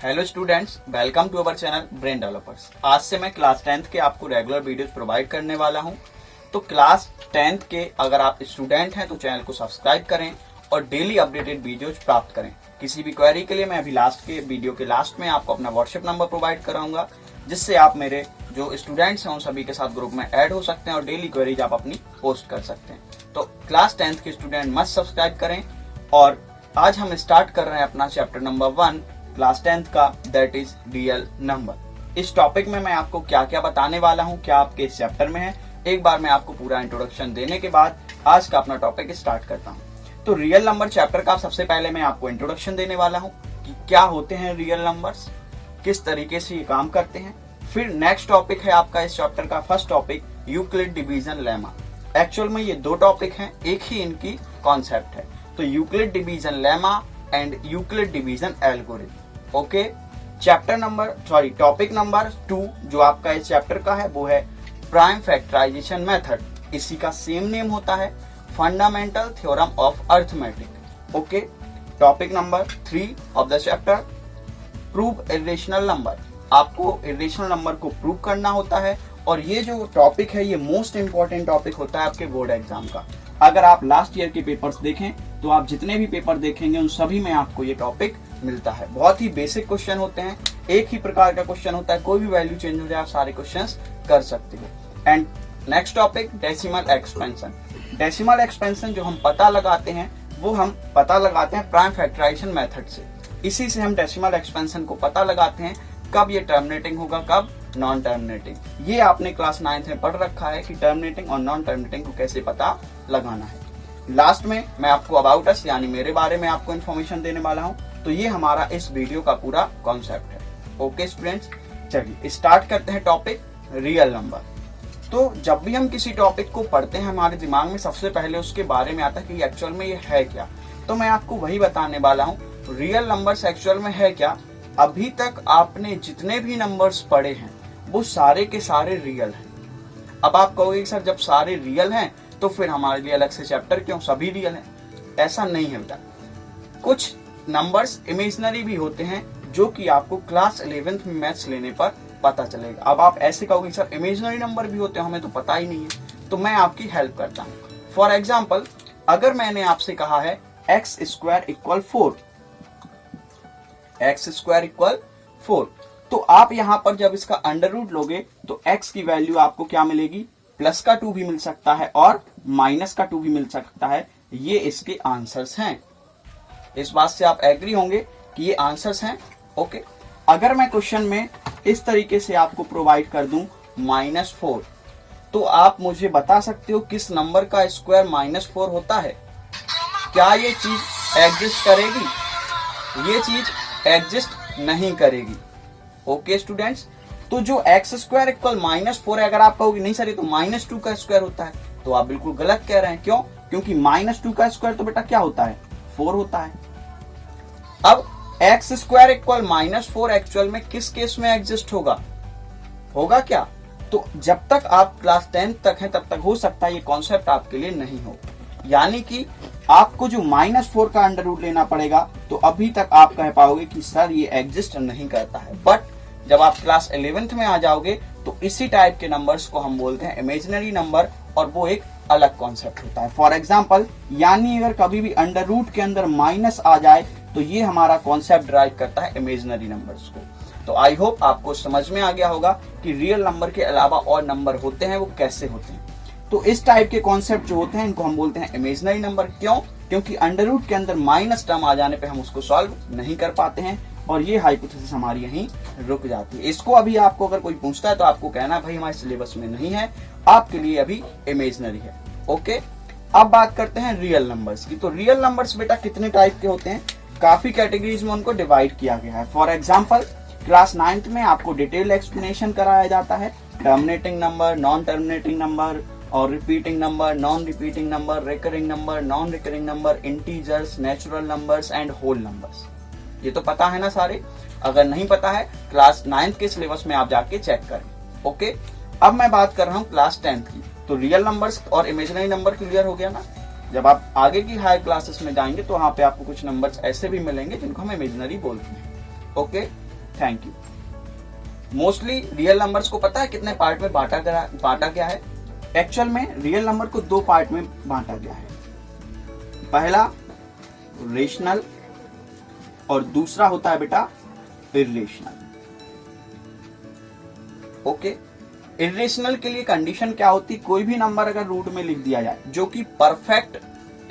Hello students, welcome to our channel brain developers. आज से मैं क्लास 10th के आपको रेगुलर वीडियोस प्रोवाइड करने वाला हूं। तो क्लास 10th के अगर आप स्टूडेंट हैं तो चैनल को सब्सक्राइब करें और डेली अपडेटेड वीडियोज प्राप्त करें। किसी भी क्वेरी के लिए मैं अभी लास्ट के वीडियो के लास्ट में आपको अपना व्हाट्सएप नंबर प्रोवाइड कराऊंगा, जिससे आप मेरे जो स्टूडेंट्स हैं उन सभी के साथ ग्रुप में ऐड हो सकते हैं और डेली क्वेरीज आप अपनी पोस्ट कर सकते हैं। तो क्लास 10th के स्टूडेंट मस्ट सब्सक्राइब करें। और आज हम स्टार्ट कर रहे हैं अपना चैप्टर नंबर 1 क्लास 10th का, दैट इज रियल नंबर। इस टॉपिक में मैं आपको क्या क्या बताने वाला हूँ, क्या आपके इस चैप्टर में है, एक बार मैं आपको पूरा इंट्रोडक्शन देने के बाद आज का अपना टॉपिक स्टार्ट करता हूँ। तो रियल नंबर चैप्टर का सबसे पहले मैं आपको इंट्रोडक्शन देने वाला हूँ कि क्या होते हैं रियल नंबर्स, किस तरीके से ये काम करते हैं। फिर नेक्स्ट टॉपिक है आपका इस चैप्टर का first topic, Euclid division lemma. Actual में ये दो टॉपिक हैं, एक ही इनकी कॉन्सेप्ट है। तो Euclid division lemma and Euclid division algorithm. Okay, topic number 2 जो आपका इस चैप्टर का है वो है प्राइम फैक्टराइजेशन मेथड। इसी का सेम नेम होता है fundamental theorem of arithmetic. Okay, topic number 3 of the chapter, prove irrational number. आपको इरेशनल नंबर को प्रूव करना होता है और ये जो टॉपिक है ये मोस्ट इंपॉर्टेंट टॉपिक होता है आपके बोर्ड एग्जाम का। अगर आप लास्ट ईयर के पेपर्स देखें तो आप जितने भी पेपर देखेंगे उन सभी में आपको ये टॉपिक मिलता है। बहुत ही बेसिक क्वेश्चन होते हैं, एक ही प्रकार का क्वेश्चन होता है, कोई भी वैल्यू चेंज हो जाए आप सारे क्वेश्चंस कर सकते हो। And next topic decimal expansion. Decimal expansion जो हम पता लगाते हैं वो हम पता लगाते हैं प्राइम फैक्टराइजेशन मेथड से। इसी से हम डेसिमल एक्सपेंशन को पता लगाते हैं कब ये टर्मिनेटिंग होगा, कब नॉन टर्मिनेटिंग। ये आपने क्लास 9th में पढ़ रखा है कि टर्मिनेटिंग और नॉन टर्मिनेटिंग को कैसे पता लगाना है। लास्ट में मैं आपको अबाउट अस यानी मेरे बारे में आपको इन्फॉर्मेशन देने वाला हूँ। तो ये हमारा इस वीडियो का पूरा कॉन्सेप्ट है। ओके स्टूडेंट्स, चलिए स्टार्ट करते हैं टॉपिक रियल नंबर। तो जब भी हम किसी टॉपिक को पढ़ते हैं हमारे दिमाग में सबसे पहले उसके बारे में आता है कि एक्चुअल में ये है क्या। तो मैं आपको वही बताने वाला हूँ, रियल नंबर्स एक्चुअल में है क्या। अभी तक आपने जितने भी नंबर्स पढ़े हैं वो सारे के सारे रियल हैं। अब आप कहोगे सर जब सारे रियल हैं तो फिर हमारे लिए अलग से चैप्टर क्यों, सभी रियल हैं? ऐसा नहीं है बेटा। कुछ नंबर्स इमेजिनरी भी होते हैं जो कि आपको क्लास 11th में मैथ्स लेने पर पता चलेगा। अब आप ऐसे कहोगे सर इमेजिनरी नंबर भी होते हैं, हमें तो पता ही नहीं है। तो मैं आपकी हेल्प करता हूँ। फॉर एग्जाम्पल, अगर मैंने आपसे कहा है x² = 4, x² = 4, तो आप यहां पर जब इसका अंडर रूट लोगे तो x की वैल्यू आपको क्या मिलेगी, प्लस का 2 भी मिल सकता है और माइनस का 2 भी मिल सकता है। ये इसके आंसर्स हैं। इस बात से आप एग्री होंगे कि ये आंसर्स हैं। ओके, अगर मैं क्वेश्चन में इस तरीके से आपको प्रोवाइड कर दूं -4, तो आप मुझे बता सकते हो किस नंबर का स्क्वायर -4 होता है? क्या ये चीज एग्जिस्ट करेगी? ये चीज एग्जिस्ट नहीं करेगी। ओके स्टूडेंट्स, तो जो x² = -4 है, अगर आप कहोगे नहीं सर ये तो -2 का स्क्वायर होता है, तो आप बिल्कुल गलत कह रहे हैं। क्यों? क्योंकि -2 का स्क्वायर तो बेटा क्या होता है, 4 होता है। अब x² = -4 एक्चुअल में किस केस में एग्जिस्ट होगा होगा क्या? तो जब तक आप क्लास 10th तक हैं तब तक हो सकता है ये कॉन्सेप्ट आपके लिए नहीं हो, यानी कि आपको जो -4 का अंडर रूट लेना पड़ेगा। तो अभी तक आप कह पाओगे कि सर ये एग्जिस्ट नहीं करता है। बट जब आप क्लास 11th में आ जाओगे तो इसी टाइप के नंबर्स को हम बोलते हैं इमेजिनरी नंबर, और वो एक अलग कॉन्सेप्ट होता है। फॉर एग्जाम्पल, यानी अगर कभी भी अंडर रूट के अंदर माइनस आ जाए तो ये हमारा कॉन्सेप्ट ड्राइव करता है इमेजिनरी नंबर्स को। तो आई होप आपको समझ में आ गया होगा कि रियल नंबर के अलावा और नंबर होते हैं वो कैसे होते हैं। तो इस टाइप के कॉन्सेप्ट जो होते हैं इनको हम बोलते हैं इमेजिनरी नंबर। क्यों? क्योंकि अंडर रूट के अंदर माइनस टर्म आ जाने पे हम उसको सॉल्व नहीं कर पाते हैं और ये हाइपोथेसिस हमारी यहीं रुक जाती है। इसको अभी आपको अगर कोई पूछता है तो आपको कहना भाई हमारे सिलेबस में नहीं है, आपके लिए अभी इमेजिनरी है। ओके, अब बात करते हैं रियल नंबर्स की। तो रियल नंबर्स बेटा कितने टाइप के होते हैं? काफी कैटेगरीज में उनको डिवाइड किया गया है। फॉर एग्जाम्पल, क्लास 9th में आपको डिटेल एक्सप्लेनेशन कराया जाता है terminating number, non terminating number और repeating number, non repeating number, recurring number, non recurring number, integers, natural numbers and whole numbers. ये तो पता है ना सारे? अगर नहीं पता है क्लास 9th के सिलेबस में आप जाके चेक करें। ओके, अब मैं बात कर रहा हूँ क्लास 10th की। तो रियल नंबर्स और इमेजिनरी नंबर क्लियर हो गया ना? जब आप आगे की हायर क्लासेस में जाएंगे तो वहां पे आपको कुछ नंबर्स ऐसे भी मिलेंगे जिनको हम इमेजिनरी बोलते हैं। Okay, thank you. Mostly real numbers को पता है कितने पार्ट में बांटा गया है? एक्चुअल में रियल नंबर को 2 पार्ट में बांटा गया है। पहला रेशनल और दूसरा होता है बेटा इर्रेशनल। ओके, इर्रेशनल के लिए कंडीशन क्या होती? कोई भी नंबर अगर रूट में लिख दिया जाए जो कि परफेक्ट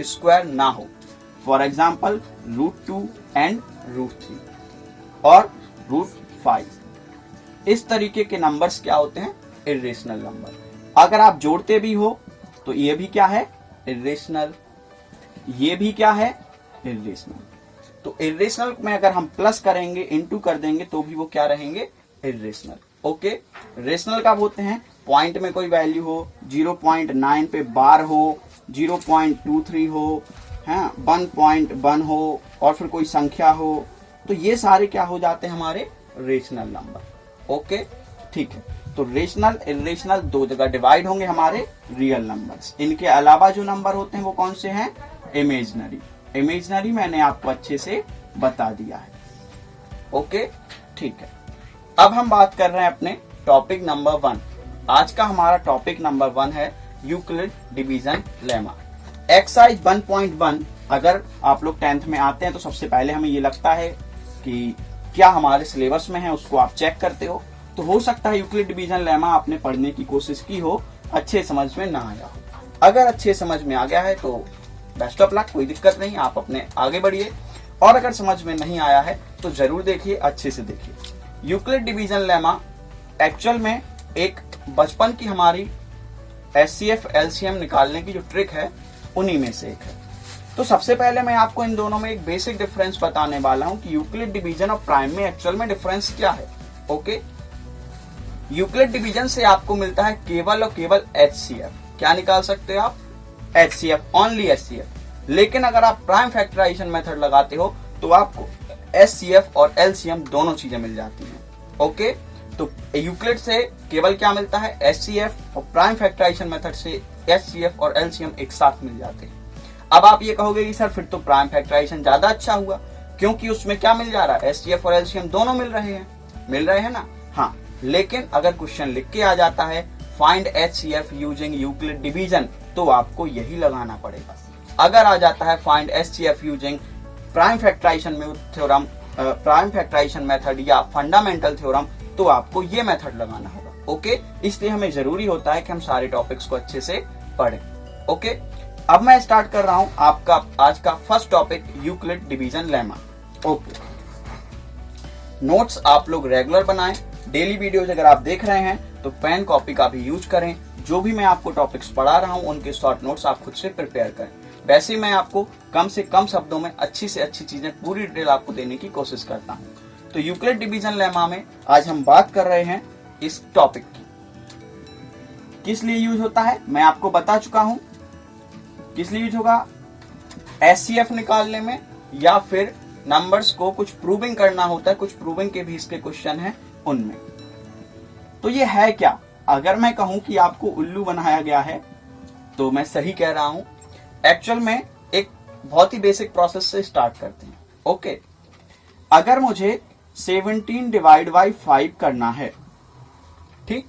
स्क्वायर ना हो, फॉर एग्जाम्पल √2 एंड √3 और √5, इस तरीके के नंबर्स क्या होते हैं? Irrational number. अगर आप जोड़ते भी हो तो ये भी क्या है? इर्रेशनल। ये भी क्या है? इर्रेशनल। तो इर्रेशनल में अगर हम प्लस करेंगे, इनटू कर देंगे, तो भी वो क्या रहेंगे? इर्रेशनल। ओके, रेशनल कब होते हैं? पॉइंट में कोई वैल्यू हो, 0.9 पे बार हो, 0.23 हो, है 1.1 हो, और फिर कोई संख्या हो, तो ये सारे क्या हो जाते हैं? हमारे रेशनल नंबर। ओके, ठीक है। तो रेशनल इर्रेशनल 2 जगह डिवाइड होंगे हमारे रियल नंबर्स। इनके अलावा जो नंबर होते हैं वो कौन से हैं? इमेजिनरी। इमेजिनरी मैंने आपको अच्छे से बता दिया है। ओके, ठीक है। अब हम बात कर रहे हैं अपने टॉपिक नंबर 1। आज का हमारा टॉपिक नंबर 1 है यूक्लिड डिवीजन लेमा। एक्सरसाइज 1.1 अगर आप लोग 10th में आते हैं तो सबसे पहले हमें ये लगता है कि क्या हमारे सिलेबस में है, उसको आप चेक करते हो। तो हो सकता है यूक्लिड डिवीजन लेमा आपने पढ़ने की कोशिश की हो, अच्छे समझ में ना आया हो। अगर अच्छे समझ में आ गया है तो बेस्ट ऑफ लक, कोई दिक्कत नहीं, आप अपने आगे बढ़िए। और अगर समझ में नहीं आया है तो जरूर देखिए, अच्छे से देखिए। यूक्लिड डिवीजन लेमा एक्चुअल में एक बचपन की हमारी एचसीएफ एलसीएम निकालने की जो ट्रिक है उन्हीं में से एक है। तो सबसे पहले मैं आपको इन दोनों में एक बेसिक डिफरेंस बताने वाला हूं कि यूक्लिड डिवीजन और प्राइम में एक्चुअल में डिफरेंस क्या है। ओके, यूक्लिड डिवीजन से आपको मिलता है केवल और केवल एचसीएफ। क्या निकाल सकते हो आप? HCF, only HCF. लेकिन अगर आप प्राइम फैक्टराइजेशन मेथड लगाते हो तो आपको एचसीएफ और एलसीएम दोनों चीजें मिल जाती हैं। ओके, तो यूक्लिड से केवल क्या मिलता है? एचसीएफ, और प्राइम फैक्टराइजेशन मेथड से एचसीएफ और एलसीएम एक साथ मिल जाते हैं। अब आप ये कहोगे कि सर फिर तो प्राइम फैक्टराइजेशन ज्यादा अच्छा हुआ, क्योंकि उसमें क्या मिल जा रहा है? एचसीएफ और एलसीएम दोनों मिल रहे हैं ना? हाँ, लेकिन अगर क्वेश्चन लिख के आ जाता है find HCF using Euclid division, तो आपको यही लगाना पड़ेगा। अगर आ जाता है find HCF using prime factorisation method या फंडामेंटल थ्योरम, तो आपको ये मेथड लगाना होगा। ओके, इसलिए हमें जरूरी होता है कि हम सारे टॉपिक्स को अच्छे से पढ़ें। ओके, अब मैं स्टार्ट कर रहा हूं आपका आज का first topic Euclid division lemma. Okay, notes आप लोग रेगुलर बनाएं। डेली वीडियोज अगर आप देख रहे हैं तो पेन कॉपी का भी यूज करें। जो भी मैं आपको टॉपिक्स पढ़ा रहा हूं उनके शॉर्ट नोट्स आप खुद से प्रिपेयर करें। वैसे ही मैं आपको कम से कम शब्दों में अच्छी से अच्छी चीजें, पूरी डिटेल आपको देने की कोशिश करता हूं। तो यूक्लिड डिवीजन लेमा में आज हम बात कर रहे हैं इस टॉपिक की। किस लिए यूज होता है मैं आपको बता चुका हूं। किस लिए यूज होगा? एचसीएफ निकालने में, या फिर नंबर्स को कुछ प्रूविंग करना होता है, कुछ प्रूविंग के भी इसके क्वेश्चन हैं उनमें। तो ये है क्या? अगर मैं कहूं कि आपको उल्लू बनाया गया है तो मैं सही कह रहा हूं। एक्चुअल में एक बहुत ही बेसिक प्रोसेस से स्टार्ट करते हैं। ओके, अगर मुझे 17 डिवाइड बाई 5 करना है, ठीक,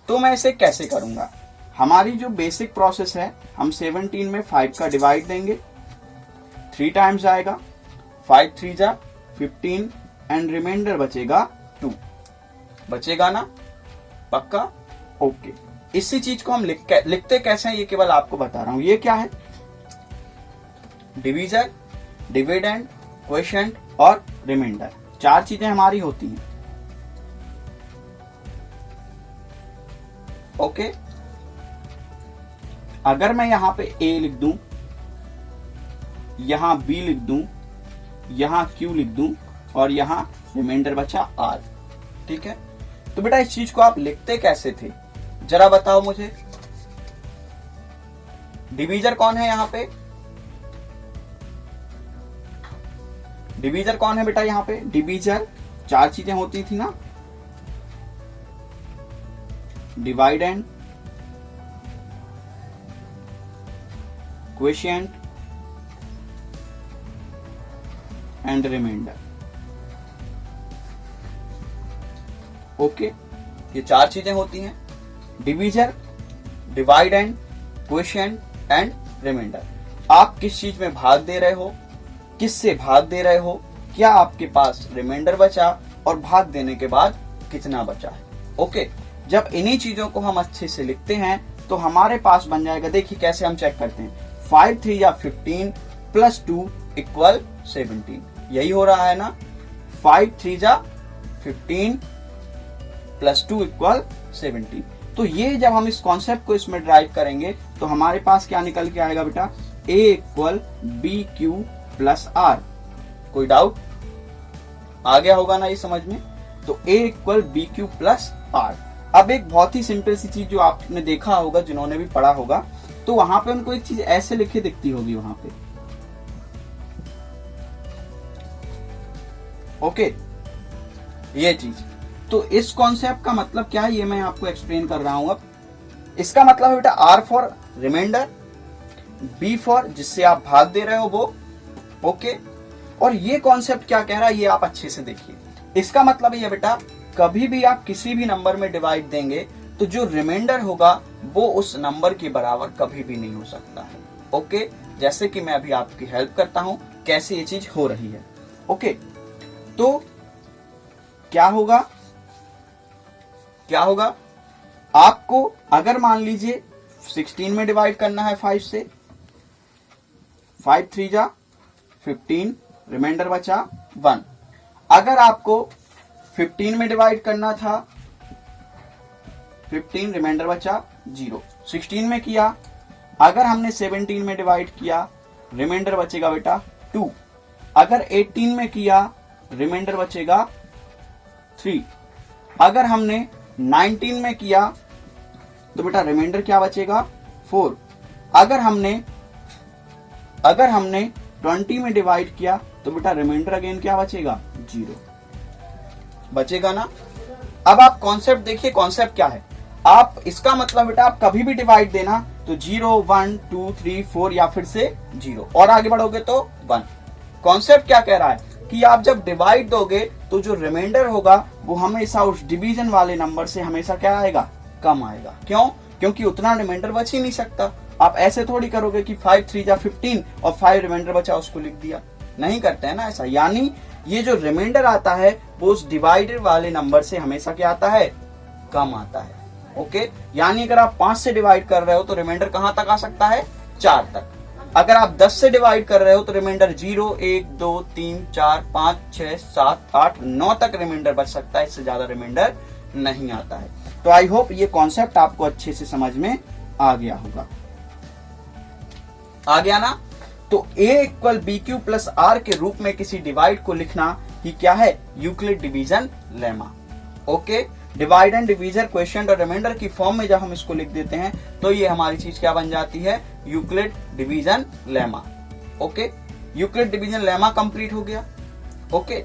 तो मैं इसे कैसे करूंगा? हमारी जो बेसिक प्रोसेस है, हम 17 में 5 का डिवाइड देंगे, 3 टाइम्स आएगा, 5 3 जा 15 एंड रिमाइंडर बचेगा 2। बचेगा ना? पक्का? ओके, इसी चीज को हम लिखते कैसे हैं ये केवल आपको बता रहा हूं। ये क्या है? डिवीजर, डिविडेंड, क्वोशिएंट और रिमाइंडर, 4 चीजें हमारी होती हैं। ओके, अगर मैं यहां पे A लिख दूं, यहां B लिख दूं, यहां Q लिख दूं और यहां रिमाइंडर बचा R, ठीक है? तो बेटा इस चीज को आप लिखते कैसे थे जरा बताओ मुझे। डिवीजर कौन है यहां पे? डिवीजर कौन है बेटा यहां पे? डिवीजर 4 चीजें होती थी ना, dividend, quotient and remainder. Okay, ये 4 चीजें होती हैं, divisor, dividend, quotient and remainder. आप किस चीज में भाग दे रहे हो, किससे भाग दे रहे हो, क्या आपके पास रिमाइंडर बचा और भाग देने के बाद कितना बचा है। ओके, जब इन्हीं चीजों को हम अच्छे से लिखते हैं तो हमारे पास बन जाएगा, देखिए कैसे हम चेक करते हैं, 5 3 या 15 प्लस 2 इक्वल 17। यही हो रहा है ना, 5 3 जा 15 प्लस 2 इक्वल 17। तो ये जब हम इस कॉन्सेप्ट को इसमें ड्राइव करेंगे तो हमारे पास क्या निकल के आएगा बेटा, A equal B Q plus R. कोई डाउट आ गया होगा ना ये समझ में। तो A equal B Q plus R. अब एक बहुत ही सिंपल सी चीज जो आपने देखा होगा, जिन्होंने भी पढ़ा होगा, तो वहां पे उनको एक चीज ऐसे लिखे दिखती होगी वहां पे। ओके, ये चीज, तो इस कॉन्सेप्ट का मतलब क्या है ये मैं आपको एक्सप्लेन कर रहा हूं। अब इसका मतलब है बेटा R for remainder, B for जिससे आप भाग दे रहे हो वो। ओके, और ये कॉन्सेप्ट क्या कह रहा है ये आप अच्छे से देखिए। इसका मतलब ये बेटा, कभी भी आप किसी भी नंबर में डिवाइड देंगे तो जो रिमाइंडर होगा वो उस नंबर के बराबर कभी भी नहीं हो सकता है। ओके, जैसे कि मैं अभी आपकी हेल्प करता हूं कैसे ये चीज हो रही है। ओके, तो क्या होगा, क्या होगा, आपको अगर मान लीजिए 16 में डिवाइड करना है 5 से, 5 3 जा 15, रिमाइंडर बचा 1। अगर आपको 15 में डिवाइड करना था, 15 रिमाइंडर बचा 0। 16 में किया, अगर हमने 17 में डिवाइड किया, रिमाइंडर बचेगा बेटा 2। अगर 18 में किया, रिमाइंडर बचेगा 3। अगर हमने 19 में किया तो बेटा रिमाइंडर क्या बचेगा 4। अगर हमने 20 में डिवाइड किया तो बेटा रिमाइंडर अगेन क्या बचेगा 0 बचेगा ना। अब आप कॉन्सेप्ट देखिए, कॉन्सेप्ट क्या है, आप इसका मतलब बेटा आप कभी भी डिवाइड देना तो 0 1 2 3 4 या फिर से 0 और आगे बढ़ोगे तो 1। कॉन्सेप्ट क्या कह रहा है कि आप जब डिवाइड दोगे तो जो रिमाइंडर होगा वो हमेशा उस डिवीजन वाले नंबर से हमेशा क्या आएगा, कम आएगा। क्यों? क्योंकि उतना रिमाइंडर बच ही नहीं सकता। आप ऐसे थोड़ी करोगे कि 5 3 जा 15 और 5 रिमाइंडर बचा उसको लिख दिया, नहीं करते हैं ना ऐसा। यानी ये जो रिमाइंडर आता है वो उस डिवाइडेड वाले नंबर से हमेशा क्या आता है, कम आता है। ओके, यानी अगर आप 5 से डिवाइड कर रहे हो तो रिमाइंडर कहां तक आ सकता है, 4 तक। अगर आप 10 से डिवाइड कर रहे हो तो रिमाइंडर 0 1 2 3 4 5 6 7 8 9 तक रिमाइंडर बच सकता है, इससे ज्यादा रिमाइंडर नहीं आता है। तो आई होप ये कॉन्सेप्ट आपको अच्छे से समझ में आ गया होगा। आ गया ना। तो A equal B Q plus R के रूप में किसी डिवाइड को लिखना ही क्या है, Euclid division lemma. Okay, divide and divisor, quotient और रिमाइंडर की फॉर्म में जब हम इसको लिख देते हैं तो ये हमारी चीज क्या बन जाती है, Euclid division lemma. Okay, Euclid division lemma complete हो गया। ओके,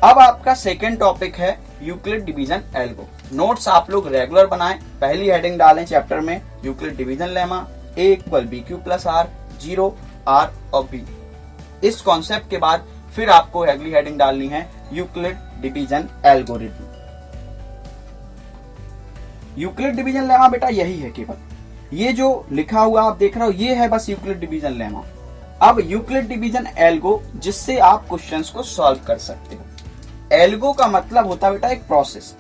अब आपका सेकेंड टॉपिक है यूक्लिड डिवीजन एल्गो। नोट्स आप लोग रेगुलर बनाएं, पहली हेडिंग डालें चैप्टर में Euclid division lemma, A equal B Q plus R, 0 R और B। इस कॉन्सेप्ट के बाद फिर आपको अगली हेडिंग डालनी है Euclid division algorithm. Euclid division lemma बेटा यही है, केवल ये जो लिखा हुआ आप देख रहे हो ये है बस यूक्लिड डिवीजन लेमा। अब यूक्लिड डिवीजन एल्गो, जिससे आप क्वेश्चंस को सॉल्व कर सकते हो। एल्गो का मतलब होता है बेटा एक प्रोसेस।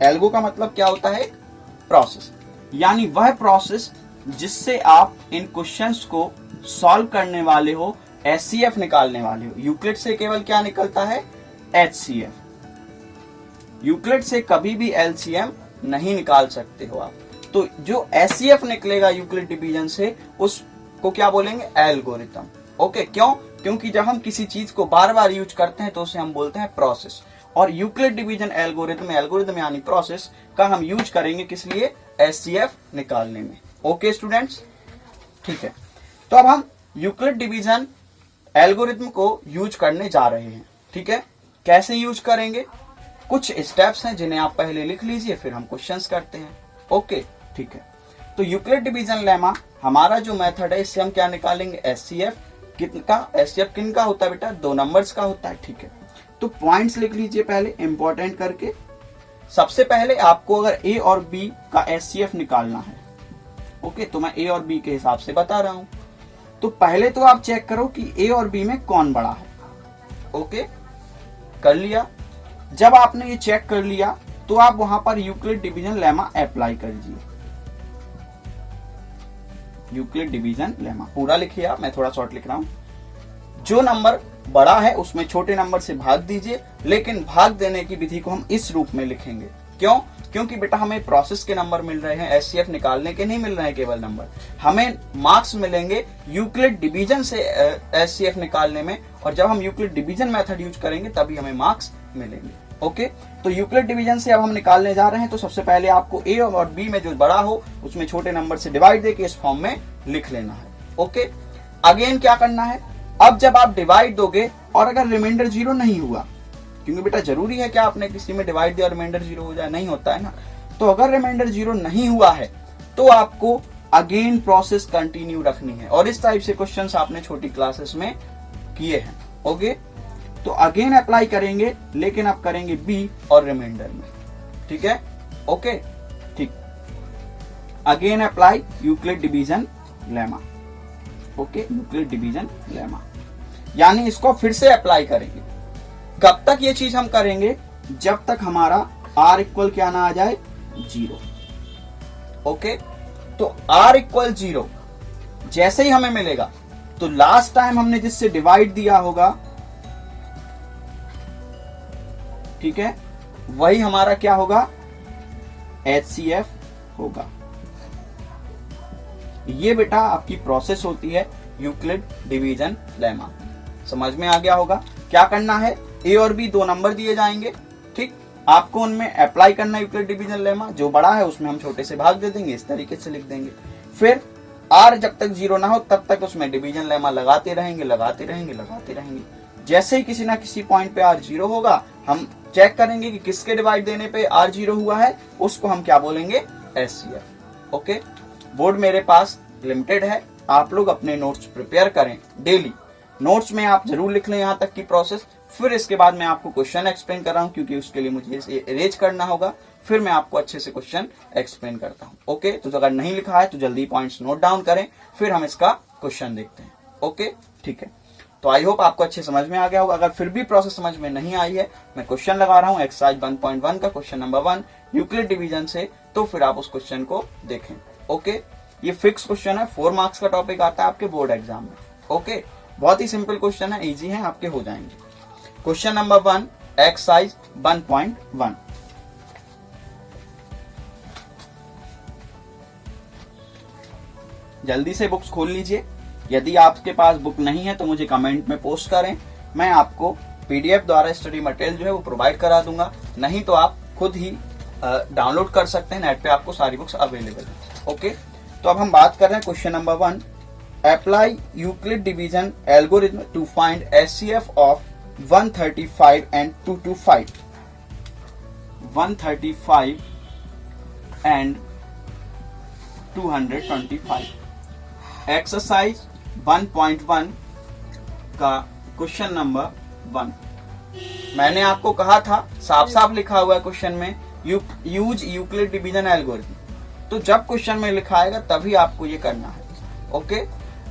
एल्गो का मतलब क्या होता है, एक प्रोसेस, यानी वह प्रोसेस जिससे आप इन क्वेश्चंस को सॉल्व करने वाले हो, एचसीएफ निकालने वाले हो। यूक्लिड से केवल क्या निकलता है, एचसीएफ। यूक्लिड से कभी भी एलसीएम नहीं निकाल सकते हो आप। तो जो एचसीएफ निकलेगा यूक्लिड डिवीजन से उसको क्या बोलेंगे, एल्गोरिथम। ओके, क्यों? क्योंकि जब हम किसी चीज को बार बार यूज करते हैं तो उसे हम बोलते हैं प्रोसेस। और यूक्लिड डिवीजन एल्गोरिथम, एल्गोरिथम यानी प्रोसेस का हम यूज करेंगे किस लिए, एचसीएफ निकालने में। ओके स्टूडेंट्स, ठीक है। तो अब हम यूक्लिड डिवीजन एल्गोरिथम को यूज करने जा रहे हैं। ठीक है, कैसे यूज करेंगे, कुछ स्टेप्स हैं जिन्हें आप पहले लिख लीजिए, फिर हम क्वेश्चंस करते हैं। ओके, ठीक है। तो यूक्लिड डिवीजन लेमा हमारा जो मेथड है, इससे हम क्या निकालेंगे, एचसीएफ। किनका, एचसीएफ किनका होता है बेटा, 2 नंबर्स का होता है। ठीक है, तो पॉइंट्स लिख लीजिए पहले इंपॉर्टेंट करके। सबसे पहले आपको अगर ए और बी का HCF निकालना है, ओके, तो मैं ए और बी के हिसाब से बता रहा हूं। तो पहले तो आप चेक करो कि ए और बी में कौन बड़ा है। ओके, कर लिया। जब आपने ये चेक कर लिया तो आप वहां पर यूक्लिड डिवीजन लेमा अप्लाई कर दीजिए। यूक्लिड डिवीजन लेमा पूरा लिखिए आप, मैं थोड़ा शॉर्ट लिख रहा हूं। जो नंबर बड़ा है उसमें छोटे नंबर से भाग दीजिए, लेकिन भाग देने की विधि को हम इस रूप में लिखेंगे। क्यों? क्योंकि बेटा हमें प्रोसेस के नंबर मिल रहे हैं, HCF निकालने के नहीं मिल रहे हैं केवल नंबर, हमें मार्क्स मिलेंगे यूक्लिड डिवीजन से HCF निकालने में, और जब हम यूक्लिड डिवीजन मेथड यूज करेंगे तभी हमें मार्क्स मिलेंगे। ओके, तो यूक्लिड डिवीजन से अब हम निकालने जा रहे हैं। तो सबसे पहले आपको ए और बी में जो बड़ा हो उसमें छोटे नंबर से डिवाइड देके इस फॉर्म में लिख लेना है। ओके, अगेन क्या करना है, अब जब आप डिवाइड दोगे और अगर रिमाइंडर 0 नहीं हुआ, क्योंकि बेटा जरूरी है कि आपने किसी में डिवाइड दिया और रिमाइंडर 0 हो जाए, नहीं होता है ना, तो अगर रिमाइंडर 0 नहीं हुआ है तो आपको अगेन प्रोसेस कंटिन्यू रखनी है। और इस टाइप से क्वेश्चंस आपने छोटी क्लासेस में किए हैं। ओके, तो अगेन अप्लाई करेंगे, लेकिन आप करेंगे बी और रिमाइंडर में। ठीक है, ओके, ठीक। Again apply Euclid division lemma. Okay, Euclid division lemma, यानी इसको फिर से अप्लाई करेंगे। कब तक ये चीज हम करेंगे? जब तक हमारा R इक्वल क्या ना आ जाए, 0। ओके, तो R इक्वल 0 जैसे ही हमें मिलेगा तो लास्ट टाइम हमने जिससे डिवाइड दिया होगा, ठीक है, वही हमारा क्या होगा, HCF होगा। ये बेटा आपकी प्रोसेस होती है यूक्लिड डिवीजन लेमा। समझ में आ गया होगा। क्या करना है, ए और बी 2 नंबर दिए जाएंगे, ठीक, आपको उनमें अप्लाई करना है यूक्लिड डिवीजन लेमा। जो बड़ा है उसमें हम छोटे से भाग दे देंगे, इस तरीके से लिख देंगे। फिर R जब तक 0 ना हो तब तक उसमें डिवीजन लेमा लगाते रहेंगे, लगाते रहेंगे, लगाते रहेंगे। जैसे ही किसी ना किसी पॉइंट पे R 0 होगा, हम चेक करेंगे कि किसके डिवाइड देने पे R 0 हुआ है, उसको हम क्या बोलेंगे, HCF। ओके, बोर्ड मेरे पास लिमिटेड है, आप लोग अपने नोट्स प्रिपेयर करें डेली। नोट्स में आप जरूर लिख लें यहाँ तक की प्रोसेस। फिर इसके बाद मैं आपको क्वेश्चन एक्सप्लेन कर रहा हूँ, क्योंकि उसके लिए मुझे इसे अरेंज करना होगा। फिर मैं आपको अच्छे से क्वेश्चन एक्सप्लेन करता हूँ। ओके, तो अगर नहीं लिखा है तो जल्दी पॉइंट्स नोट डाउन करें, फिर हम इसका क्वेश्चन देखते हैं। ओके, ठीक है। तो आई होप आपको अच्छे समझ में आ गया होगा। अगर फिर भी प्रोसेस समझ में नहीं आई है, मैं क्वेश्चन लगा रहा हूँ एक्सरसाइज 1.1 का क्वेश्चन नंबर 1 यूक्लिड डिवीजन से, तो फिर आप उस क्वेश्चन को देखें। ओके, ये फिक्स क्वेश्चन है, 4 मार्क्स का टॉपिक आता है आपके बोर्ड एग्जाम में। ओके, बहुत ही सिंपल क्वेश्चन है, इजी है, आपके हो जाएंगे। Question number 1 exercise 1.1। जल्दी से बुक्स खोल लीजिए। यदि आपके पास बुक नहीं है तो मुझे कमेंट में पोस्ट करें, मैं आपको PDF द्वारा स्टडी मटेरियल जो है वो प्रोवाइड करा दूंगा। नहीं तो आप खुद ही डाउनलोड कर सकते हैं, नेट पे आपको सारी बुक्स अवेलेबल है। ओके, तो अब हम बात कर रहे हैं question number 1, apply Euclid division algorithm to find HCF of 135 and 225. 135 and 225। Exercise 1.1 का क्वेश्चन नंबर 1। मैंने आपको कहा था, साफ साफ लिखा हुआ है क्वेश्चन में, यूज यूक्लिड डिवीजन एल्गोरिथम। तो जब क्वेश्चन में लिखा आएगा तभी आपको ये करना है। ओके,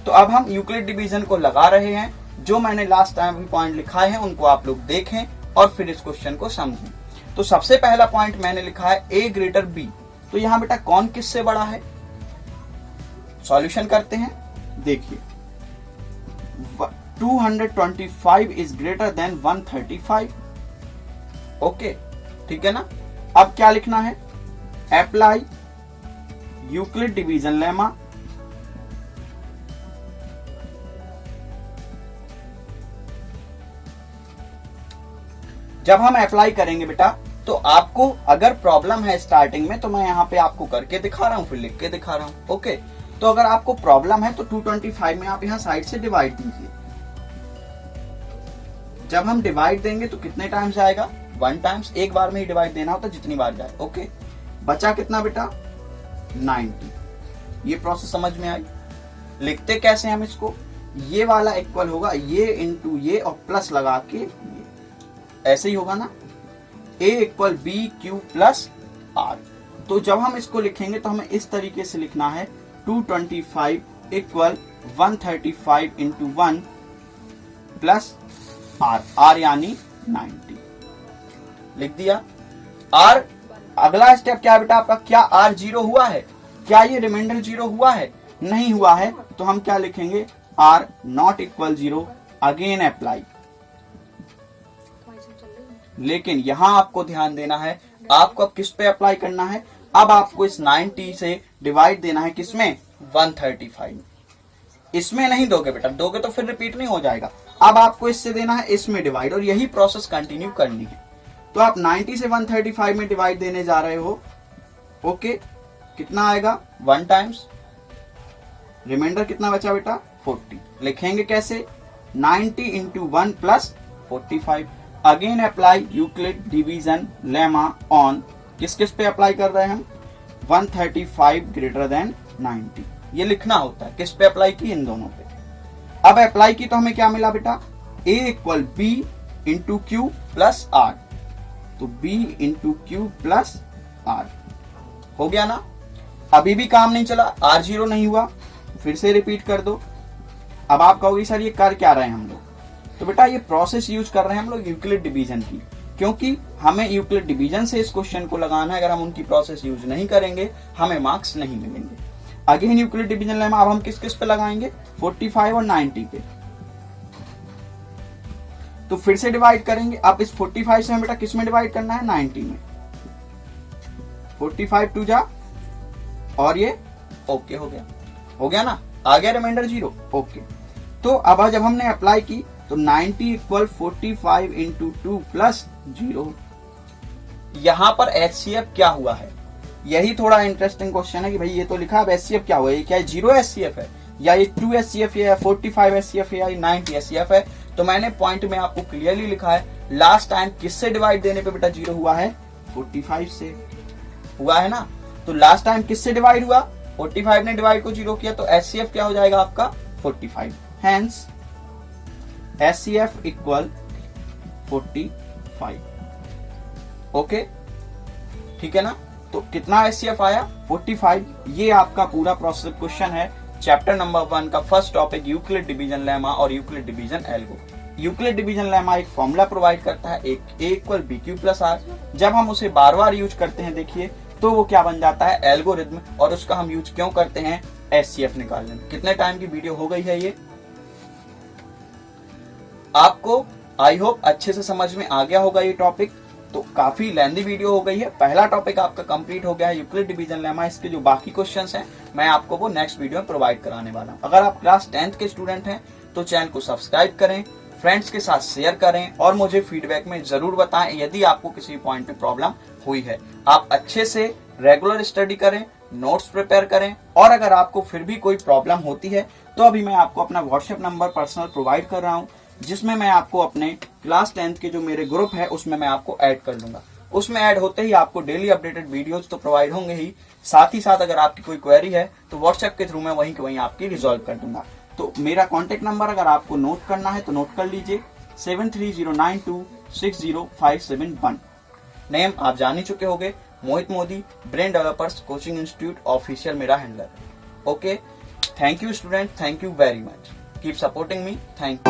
तो अब हम यूक्लिड डिवीजन को लगा रहे हैं। जो मैंने लास्ट टाइम भी पॉइंट लिखाए हैं उनको आप लोग देखें और फिर इस क्वेश्चन को समझें। तो सबसे पहला पॉइंट मैंने लिखा है A ग्रेटर B। तो यहां बेटा कौन किससे बड़ा है, सॉल्यूशन करते हैं। देखिए 225 इज ग्रेटर देन 135। ओके, ठीक है ना। अब क्या लिखना है, अप्लाई यूक्लिड डिवीजन लेमा जब हम अप्लाई करेंगे बेटा, तो आपको अगर प्रॉब्लम है स्टार्टिंग में, तो मैं यहाँ पे आपको करके दिखा रहा हूँ, फिर लिख के दिखा रहा हूँ। ओके, तो अगर आपको प्रॉब्लम है तो 225 में आप यहाँ साइड से डिवाइड दीजिए। जब हम डिवाइड देंगे तो कितने टाइम्स आएगा, 1 टाइम्स। एक बार में ही डिवाइड देना होता जितनी बार जाए। ओके, बचा कितना बेटा, 90। ये प्रोसेस समझ में आई। लिखते कैसे हम इसको, ये वाला इक्वल होगा ये इंटू ये और प्लस लगा के ये, ऐसे ही होगा ना। A equal B Q plus R. तो जब हम इसको लिखेंगे तो हमें इस तरीके से लिखना है 225 equal 135 into 1 plus R, R यानी 90 लिख दिया। आर अगला स्टेप क्या है बेटा आपका, क्या आर 0 हुआ है, क्या ये रिमाइंडर 0 हुआ है, नहीं हुआ है, तो हम क्या लिखेंगे R not equal 0, again apply. लेकिन यहां आपको ध्यान देना है, आपको अब किस पे अप्लाई करना है, अब आपको इस 90 से डिवाइड देना है किसमें 135। इसमें नहीं दोगे बेटा, दोगे तो फिर रिपीट नहीं हो जाएगा। अब आपको इससे देना है इसमें डिवाइड, और यही प्रोसेस कंटिन्यू करनी है। तो आप 90 से 135 में डिवाइड देने जा रहे हो। ओके, कितना आएगा 1 टाइम्स, रिमाइंडर कितना बचा बेटा 40। लिखेंगे कैसे 90 into 1 plus 45। Again apply Euclid division lemma on, किस किस पे अप्लाई कर रहे हैं हम 135 ग्रेटर देन 90। ये लिखना होता है, किस पे अप्लाई की, इन दोनों पे। अब अप्लाई की तो हमें क्या मिला बेटा, A equal B into Q plus R, तो B into Q plus R हो गया ना। अभी भी काम नहीं चला, R0 नहीं हुआ, फिर से रिपीट कर दो। अब आप कहोगे सर ये कर क्या रहे हैं हम लोग, तो बेटा ये प्रोसेस यूज कर रहे हैं हम लोग यूक्लिड डिवीजन की, क्योंकि हमें यूक्लिड डिवीजन से इस क्वेश्चन को लगाना है। अगर हम उनकी प्रोसेस यूज नहीं करेंगे हमें मार्क्स नहीं मिलेंगे। अगेन यूक्लिड डिवीजन लेमा अब हम किस किस पे लगाएंगे 45 और 90 पे। तो फिर से डिवाइड करेंगे। अब इस 45 से हमें बेटा किस में डिवाइड करना है 90 में। 45 टू जा, और ये ओके हो गया ना, आ गया रिमाइंडर 0। ओके, तो अब जब हमने अप्लाई की तो 90 इक्वल 45 इंटू 2 प्लस 0। यहां पर HCF क्या हुआ है, यही थोड़ा इंटरेस्टिंग क्वेश्चन है कि भाई ये तो लिखा, अब HCF क्या हुआ, ये क्या 0 HCF है, या ये 2 HCF है, या 45 HCF है, या 90 HCF है। तो मैंने पॉइंट में आपको क्लियरली लिखा है, लास्ट टाइम किससे डिवाइड देने पे बेटा 0 हुआ है 45 से हुआ है ना। तो लास्ट टाइम किससे डिवाइड हुआ, 45 ने डिवाइड को 0 किया, तो HCF क्या हो जाएगा आपका 45। Hence HCF equal 45। ओके, ठीक है ना। तो कितना HCF आया 45। ये आपका पूरा प्रोसेस क्वेश्चन है चैप्टर नंबर 1 का first topic Euclid division lemma और Euclid division algo. Euclid division lemma एक फॉर्मूला प्रोवाइड करता है, एक A equal B Q plus R. जब हम उसे बार बार यूज करते हैं देखिए तो वो क्या बन जाता है एल्गोरिथम, और उसका हम यूज क्यों करते हैं HCF निकालने में। कितने टाइम की वीडियो हो गई है ये, आपको आई होप अच्छे से समझ में आ गया होगा ये टॉपिक। तो काफी लेंथी वीडियो हो गई है। पहला टॉपिक आपका कंप्लीट हो गया है यूक्लिड डिवीजन लेमा। इसके जो बाकी क्वेश्चंस हैं मैं आपको वो नेक्स्ट वीडियो में प्रोवाइड कराने वाला हूं। अगर आप क्लास 10th के स्टूडेंट हैं तो चैनल को सब्सक्राइब करें, फ्रेंड्स के साथ शेयर करें, और मुझे फीडबैक में जरूर बताएं यदि आपको किसी पॉइंट पे प्रॉब्लम हुई है। आप अच्छे से रेगुलर स्टडी करें, नोट्स प्रिपेयर करें, और अगर आपको फिर भी कोई प्रॉब्लम होती है तो अभी मैं आपको अपना व्हाट्सएप नंबर पर्सनल प्रोवाइड कर रहा हूं, जिसमें मैं आपको अपने क्लास 10th के जो मेरे ग्रुप है उसमें मैं आपको ऐड कर दूंगा। उसमें ऐड होते ही आपको डेली अपडेटेड वीडियोस तो प्रोवाइड होंगे ही, साथ ही साथ अगर आपकी कोई क्वेरी है तो व्हाट्सएप के थ्रू मैं वहीं के वहीं आपकी रिजॉल्व कर दूंगा। तो मेरा कॉन्टेक्ट नंबर अगर आपको नोट करना है तो नोट कर लीजिए 7309260571। नेम आप जान ही चुके होंगे, Mohit Modi, brain developers coaching institute official मेरा handler. Okay, thank you student, thank you very much, keep supporting me, thank you.